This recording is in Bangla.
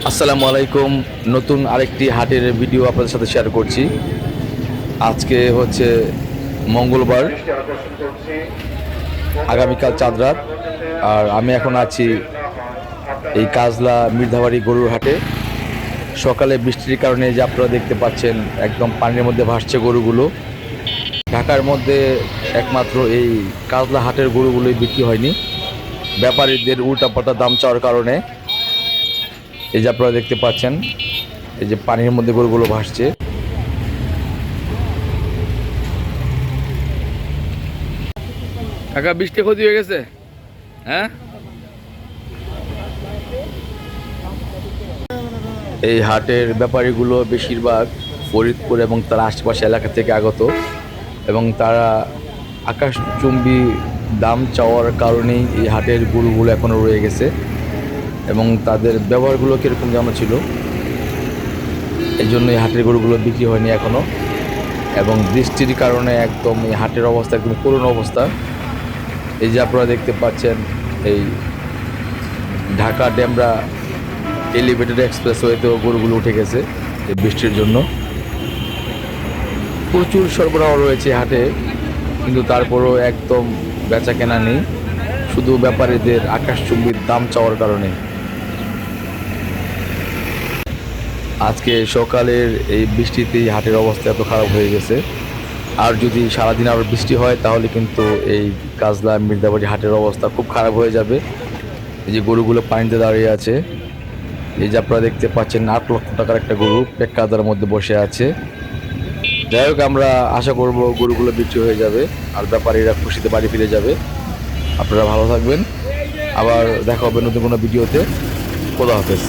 আসসালামু আলাইকুম। নতুন আরেকটি হাটের ভিডিও আপনাদের সাথে শেয়ার করছি। আজকে হচ্ছে মঙ্গলবার, আগামীকাল চাঁদ রাত। আর আমি এখন আছি এই কাজলা মির্ধাবাড়ি গরুর হাটে। সকালে বৃষ্টির কারণে যে আপনারা দেখতে পাচ্ছেন একদম পানির মধ্যে ভাসছে গরুগুলো। ঢাকার মধ্যে একমাত্র এই কাজলা হাটের গরুগুলোই বিক্রি হয়নি। ব্যাপারীদের উল্টাপাল্টা দাম চাওয়ার কারণে এই যে আপনারা দেখতে পাচ্ছেন, এই যে পানির মধ্যে গরুগুলো ভাসছে। কাকা, বৃষ্টি ক্ষতি হয়ে গেছে? হ্যাঁ, এই হাটের ব্যাপারীগুলো বেশিরভাগ ফরিদপুর এবং তার আশেপাশে এলাকা থেকে আগত, এবং তারা আকাশচুম্বী দাম চাওয়ার কারণেই এই হাটের গরুগুলো এখনও রয়ে গেছে। এবং তাদের ব্যবহারগুলো কীরকম যেন ছিল, এই জন্য এই হাটের গরুগুলো বিক্রি হয়নি এখনও। এবং বৃষ্টির কারণে একদম এই হাটের অবস্থা একদম করুণ অবস্থা। এই যে আপনারা দেখতে পাচ্ছেন, এই ঢাকা ডেমরা এলিভেটেড এক্সপ্রেসওয়েতেও গরুগুলো উঠে গেছে এই বৃষ্টির জন্য। প্রচুর সরবরাহ রয়েছে হাটে, কিন্তু তারপরও একদম বেচা কেনা নেই, শুধু ব্যাপারীদের আকাশচুম্বী দাম চাওয়ার কারণে। আজকে সকালের এই বৃষ্টিতেই হাটের অবস্থা এত খারাপ হয়ে গেছে। আর যদি সারাদিন আরও বৃষ্টি হয় তাহলে কিন্তু এই কাজলা মির্ধাবাড়ি হাটের অবস্থা খুব খারাপ হয়ে যাবে। এই যে গরুগুলো পানিতে দাঁড়িয়ে আছে, এই যে আপনারা দেখতে পাচ্ছেন 8 লক্ষ টাকার একটা গরু পেট কাদার মধ্যে বসে আছে। যাই হোক, আমরা আশা করব গরুগুলো বিক্রি হয়ে যাবে আর ব্যাপারীরা খুশিতে বাড়ি ফিরে যাবে। আপনারা ভালো থাকবেন, আবার দেখা হবে নতুন কোনো ভিডিওতে। খোদা হাফেজ।